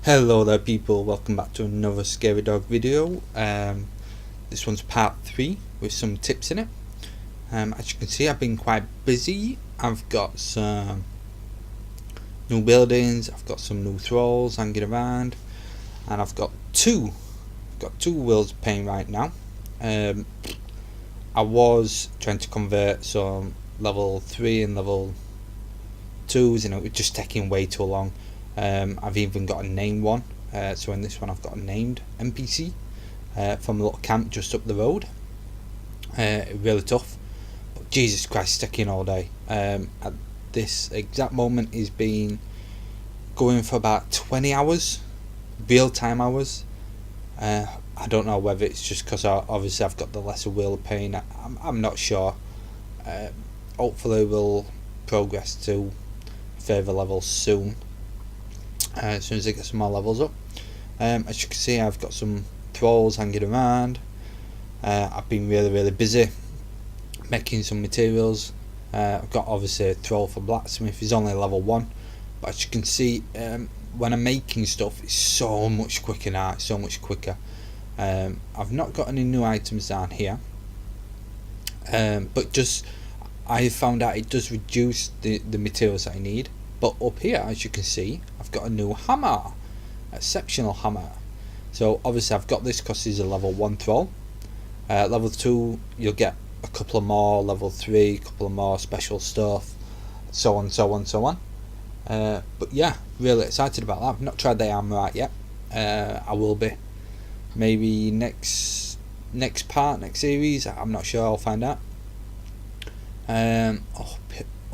Hello there people, welcome back to another Scary Dog video. This one's part 3 with some tips in it. As you can see, I've been quite busy. I've got some new buildings, I've got some new thralls hanging around, and I've got two wheels of pain right now. I was trying to convert some level 3 and level 2s, it was just taking way too long. I've even got a named one, so in this one I've got a named NPC from a little camp just up the road. Really tough, but Jesus Christ, sticking all day. At this exact moment is been going for about 20 hours, real time hours. I don't know whether it's just because obviously I've got the lesser wheel of pain. I'm not sure. Hopefully we'll progress to further levels soon. As soon as I get some more levels up. As you can see, I've got some thralls hanging around. I've been really busy making some materials. I've got obviously a thrall for blacksmith. He's only level 1, but as you can see, when I'm making stuff, it's so much quicker now. It's so much quicker. I've not got any new items down here, but just I found out it does reduce the materials that I need. But up here, as you can see, I've got a new hammer, exceptional hammer. So obviously I've got this because he's a level 1 thrall. Level 2 you'll get a couple of more, level 3 a couple of more special stuff, so on. But yeah, really excited about that. I've not tried the armor out yet. I will be maybe next series. I'm not sure, I'll find out.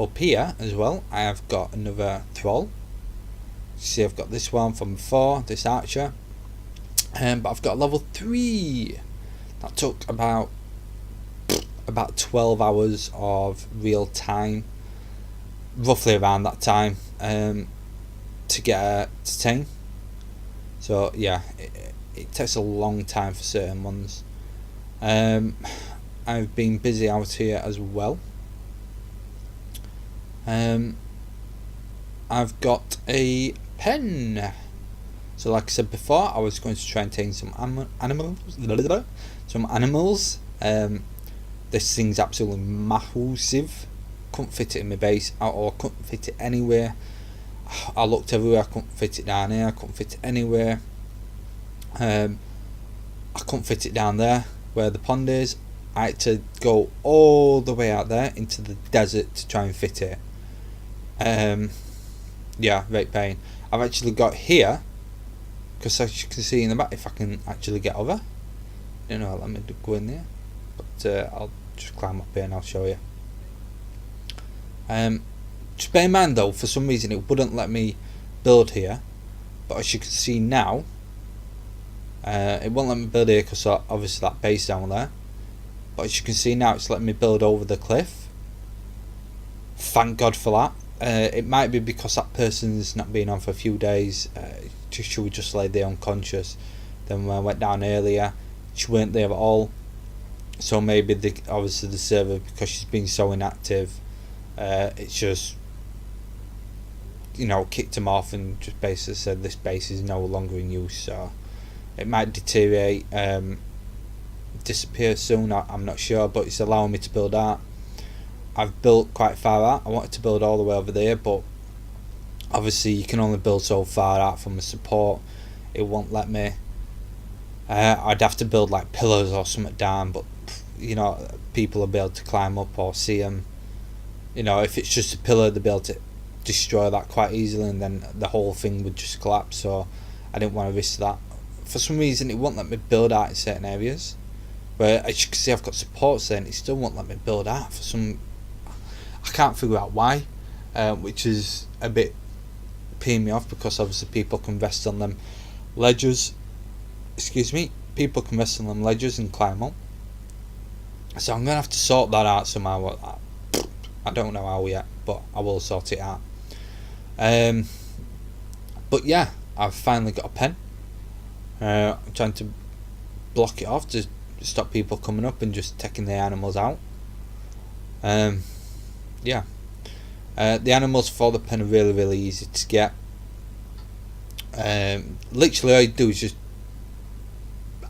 Up here as well, I have got another thrall. See, I've got this one from before, this archer, but I've got level 3. That took about 12 hours of real time, roughly around that time, to get to 10. So yeah, it takes a long time for certain ones. I've been busy out here as well. I've got a pen. So like I said before, I was going to try and tame some animals. This thing's absolutely massive. Couldn't fit it in my base, or couldn't fit it anywhere. I looked everywhere, I couldn't fit it down here, I couldn't fit it anywhere. I couldn't fit it down there where the pond is. I had to go all the way out there into the desert to try and fit it. Yeah, great pain. I've actually got here, because as you can see in the back, if I can actually get over, let me go in there, but I'll just climb up here and I'll show you. Just bear in mind though, for some reason it wouldn't let me build here, but as you can see now, it won't let me build here because obviously that base down there, but as you can see now it's letting me build over the cliff. Thank God for that. It might be because that person's not been on for a few days. She was just laid there unconscious. Then when I went down earlier, she weren't there at all. So maybe obviously the server, because she's been so inactive, it's just kicked him off and just basically said this base is no longer in use. So it might deteriorate, disappear soon. I'm not sure, but it's allowing me to build out. I've built quite far out. I wanted to build all the way over there, but obviously you can only build so far out from the support. It won't let me. I'd have to build like pillars or something down, but people will be able to climb up or see them. If it's just a pillar, they'll be able to destroy that quite easily, and then the whole thing would just collapse. So I didn't want to risk that. For some reason, it won't let me build out in certain areas. But as you can see, I've got supports there, and it still won't let me build out for some. I can't figure out why, which is a bit peeing me off, because obviously people can rest on them ledges. People can rest on them ledges and climb up. So I'm gonna have to sort that out somehow. I don't know how yet, but I will sort it out. But yeah, I've finally got a pen. I'm trying to block it off to stop people coming up and just taking the animals out. Yeah, the animals for the pen are really easy to get. Literally all you do is just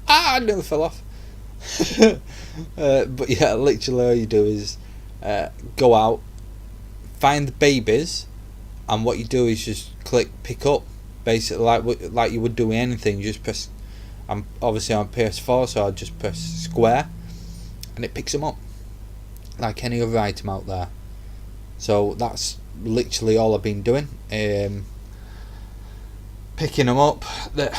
I nearly fell off. But yeah, literally all you do is go out, find the babies, and what you do is just click pick up, basically like you would do anything. You just press. I'm obviously on PS4, so I just press square, and it picks them up like any other item out there. So that's literally all I've been doing. Picking them up. The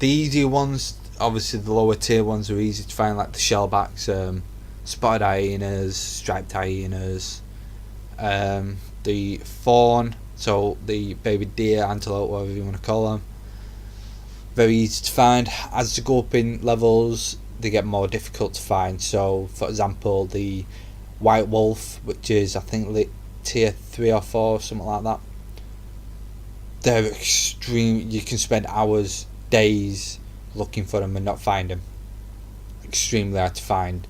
easier ones, obviously the lower tier ones are easy to find, like the shellbacks, spotted hyenas, striped hyenas, the fawn, so the baby deer, antelope, whatever you want to call them. Very easy to find. As they go up in levels, they get more difficult to find. So, for example, the white wolf, which is I think tier 3 or 4, something like that. They're extreme. You can spend hours, days looking for them and not find them. Extremely hard to find.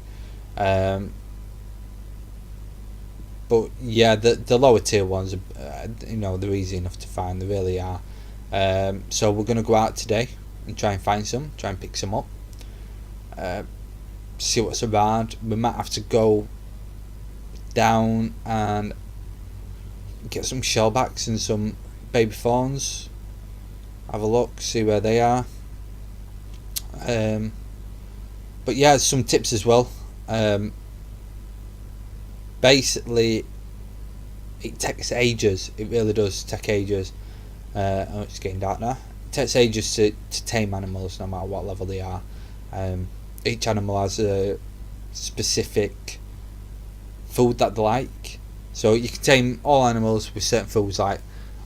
But yeah, the lower tier ones, they're easy enough to find. They really are. So we're going to go out today and try and find some, try and pick some up, see what's around. We might have to go down and get some shellbacks and some baby fawns, have a look, see where they are. But yeah, some tips as well. Basically, it takes ages. It really does take ages. Oh, it's getting dark now. It takes ages to tame animals, no matter what level they are. Each animal has a specific food that they like. So you can tame all animals with certain foods, like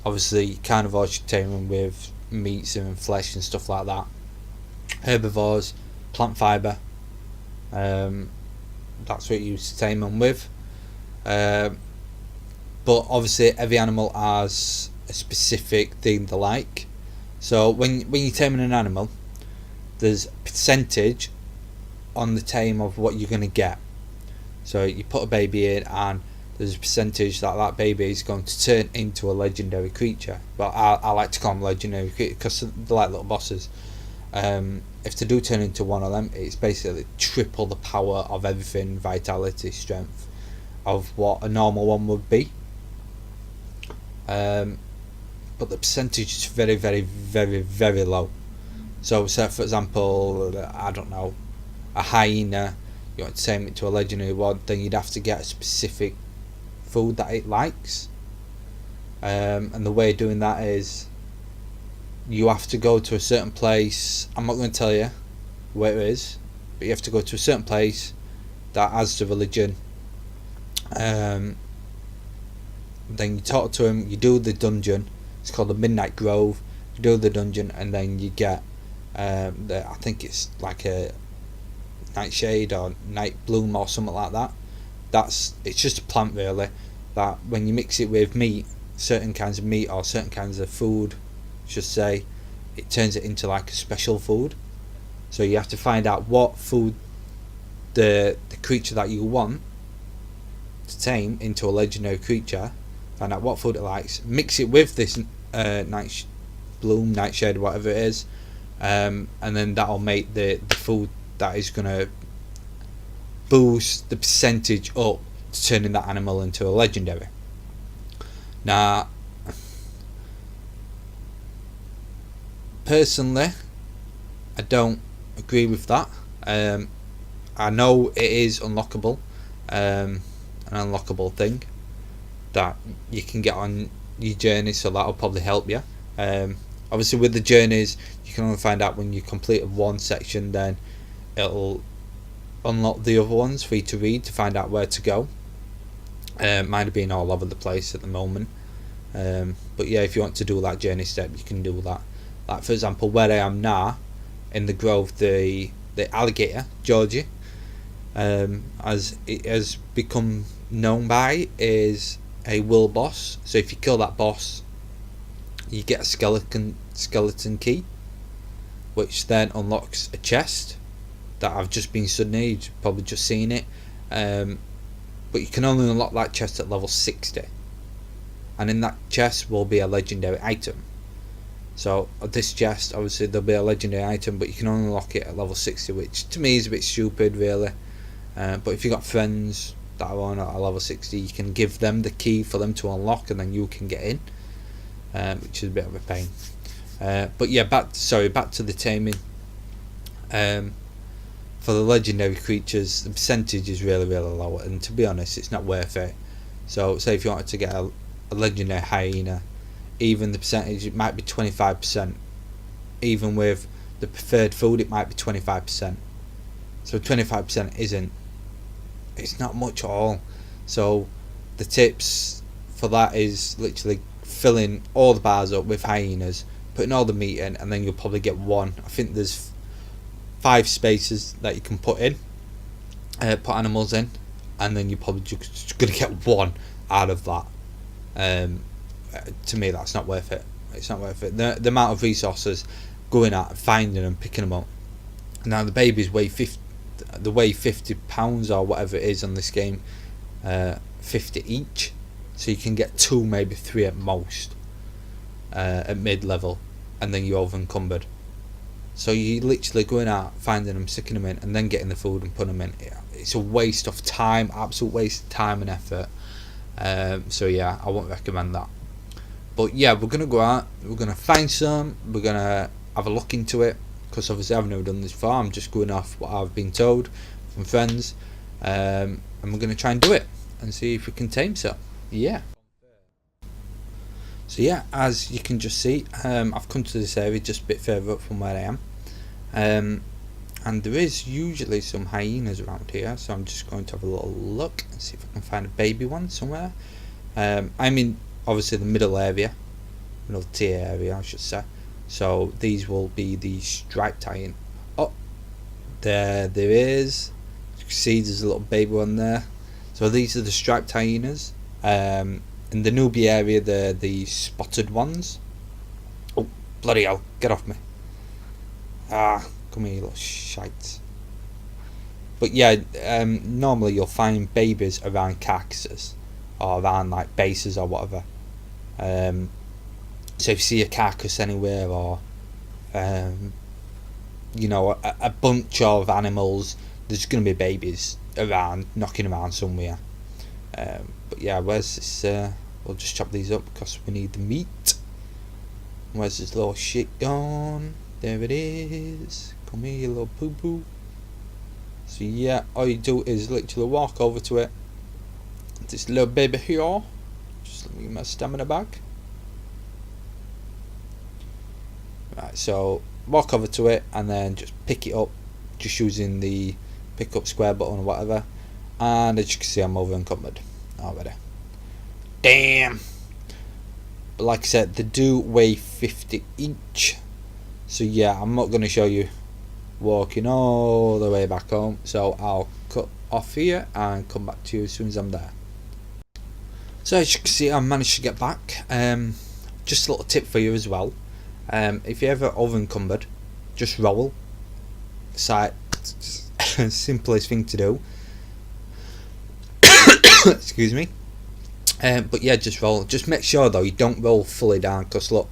obviously carnivores you tame them with meats and flesh and stuff like that. Herbivores, plant fibre. That's what you use to tame them with. But obviously every animal has a specific thing they like. So when you're taming an animal, there's a percentage on the tame of what you're going to get. So you put a baby in, and there's a percentage that baby is going to turn into a legendary creature. Well, I like to call them legendary creatures because they're like little bosses. If they do turn into one of them, it's basically triple the power of everything, vitality, strength, of what a normal one would be. But the percentage is very, very, very, very low. So say for example, I don't know, a hyena, you want to tame it to a legendary one, then you'd have to get a specific food that it likes. And the way of doing that is you have to go to a certain place. I'm not going to tell you where it is, but you have to go to a certain place that has the religion. Then you talk to him, you do the dungeon. It's called the Midnight Grove. You do the dungeon, and then you get I think it's like a nightshade or night bloom or something like that. It's just a plant really, that when you mix it with meat, certain kinds of meat or certain kinds of food, should say, it turns it into like a special food. So you have to find out what food the creature that you want to tame into a legendary creature, find out what food it likes, mix it with this night bloom, nightshade, whatever it is, and then that'll make the food that is going to boost the percentage up to turning that animal into a legendary. Now, personally, I don't agree with that. I know it is unlockable, an unlockable thing that you can get on your journey, so that'll probably help you. Obviously with the journeys, you can only find out when you complete one section, then it'll unlock the other ones for you to read to find out where to go. Mine have been all over the place at the moment, but yeah, if you want to do that journey step, you can do that. Like for example, where I am now in the grove, the alligator Georgie, as it has become known by, is a will boss. So if you kill that boss, you get a skeleton key, which then unlocks a chest that I've just been studying. You've probably just seen it, but you can only unlock that chest at level 60, and in that chest will be a legendary item. So this chest, obviously there'll be a legendary item, but you can only unlock it at level 60, which to me is a bit stupid really. But if you've got friends that are on at a level 60, you can give them the key for them to unlock, and then you can get in, which is a bit of a pain. But yeah, back to the taming. For the legendary creatures, the percentage is really low, and to be honest, it's not worth it. So say if you wanted to get a legendary hyena, even the percentage, it might be 25%. Even with the preferred food, it might be 25%. So 25% it's not much at all. So the tips for that is literally filling all the bars up with hyenas, putting all the meat in, and then you'll probably get one. I think there's 5 spaces that you can put animals in, and then you're probably just going to get one out of that. To me, that's not worth it. It's not worth it. The amount of resources going out, finding them, picking them up. Now the babies weigh 50 pounds or whatever it is on this game, 50 each. So you can get 2, maybe 3 at most, at mid level, and then you're over encumbered. So you're literally going out, finding them, sticking them in, and then getting the food and putting them in. It's a waste of time, absolute waste of time and effort. So yeah, I won't recommend that. But yeah, we're going to go out, we're going to find some, we're going to have a look into it, because obviously I've never done this before. I'm just going off what I've been told from friends, and we're going to try and do it and see if we can tame some. Yeah. So yeah, as you can just see, I've come to this area just a bit further up from where I am, and there is usually some hyenas around here, so I'm just going to have a little look and see if I can find a baby one somewhere. I'm in obviously the middle tier area I should say, so these will be the striped hyena. Oh, there is, you can see there's a little baby one there. So these are the striped hyenas. In the newbie area, they're the spotted ones. Oh, bloody hell, get off me. Come here, you little shite. But yeah, normally you'll find babies around carcasses, or around like bases or whatever. So if you see a carcass anywhere, or you know, a bunch of animals, there's going to be babies around, knocking around somewhere. But yeah, where's this? We'll just chop these up because we need the meat. Where's this little shit gone? There it is. Come here, you little poo poo. So yeah, all you do is literally walk over to it. This little baby here. Just let me get my stamina back. Right, so walk over to it and then just pick it up, just using the pick up square button or whatever. And as you can see, I'm over encumbered already. Damn. But like I said, they do weigh 50 each. So yeah, I'm not going to show you walking all the way back home. So I'll cut off here and come back to you as soon as I'm there. So as you can see, I managed to get back. Just a little tip for you as well. If you're ever over encumbered, just roll. It's like simplest thing to do. Excuse me. But yeah, just roll. Just make sure though you don't roll fully down, because look,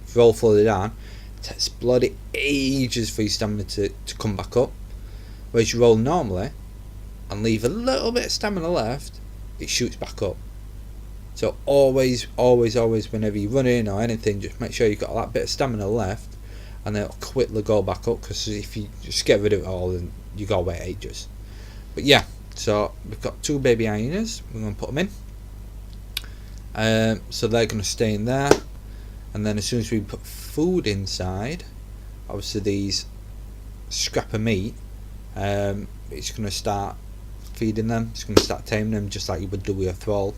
if you roll fully down, it takes bloody ages for your stamina to come back up. Whereas you roll normally and leave a little bit of stamina left, it shoots back up. So always whenever you run in or anything, just make sure you've got that bit of stamina left, and then it'll quickly go back up, because if you just get rid of it all, then you gotta wait ages. But yeah, so we've got 2 baby hyenas. We're going to put them in. So they're going to stay in there, and then as soon as we put food inside, obviously these scrap of meat, it's going to start feeding them. It's going to start taming them, just like you would do with a thrall.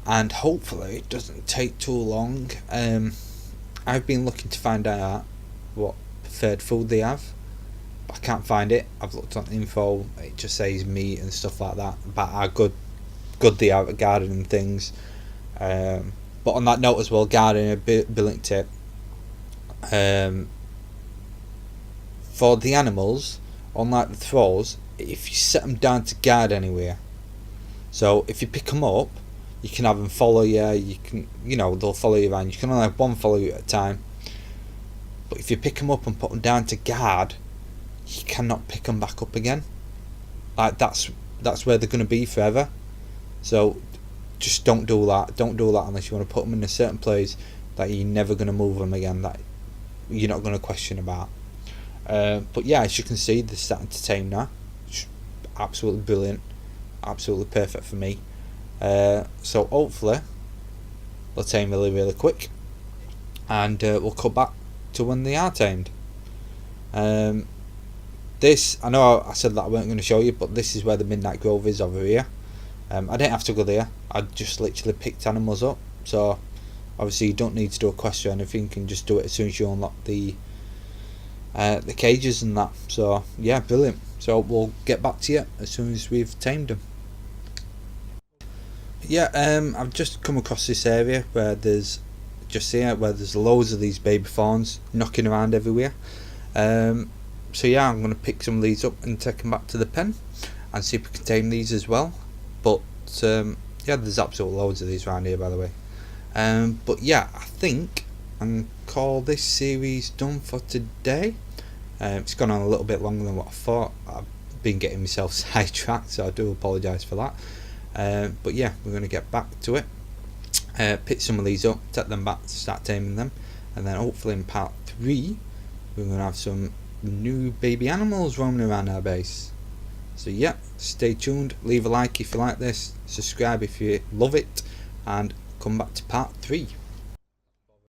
And hopefully it doesn't take too long. I've been looking to find out what preferred food they have, but I can't find it. I've looked on info, it just says meat and stuff like that, about how good they are at gardening things. But on that note as well, gardening, a brilliant tip. For the animals, unlike the thralls, if you set them down to guard anywhere, so if you pick them up, you can have them follow you. You can, they'll follow you around. You can only have one follow you at a time. if you pick them up and put them down to guard, you cannot pick them back up again. Like that's where they're going to be forever. So just don't do that. Don't do that unless you want to put them in a certain place that you're never going to move them again, that you're not going to question about. But yeah, as you can see, they're starting to tame now. Absolutely brilliant, absolutely perfect for me. So hopefully they'll tame really quick, and we'll cut back to when they are tamed. This, I know I said that I weren't going to show you, but this is where the Midnight Grove is over here. I didn't have to go there, I just literally picked animals up. So obviously you don't need to do a quest or anything, you can just do it as soon as you unlock the cages and that. So yeah, brilliant. So we'll get back to you as soon as we've tamed them. Yeah, I've just come across this area where there's loads of these baby fawns knocking around everywhere. So yeah, I'm going to pick some of these up and take them back to the pen and see if we can tame these as well. But yeah, there's absolutely loads of these around here, by the way. But yeah, I think I'm call this series done for today. It's gone on a little bit longer than what I thought. I've been getting myself sidetracked, so I do apologise for that. But yeah, we're going to get back to it. Pick some of these up, take them back, start taming them, and then hopefully in part 3 we're going to have some new baby animals roaming around our base. So yeah, stay tuned, leave a like if you like this, subscribe if you love it, and come back to part 3.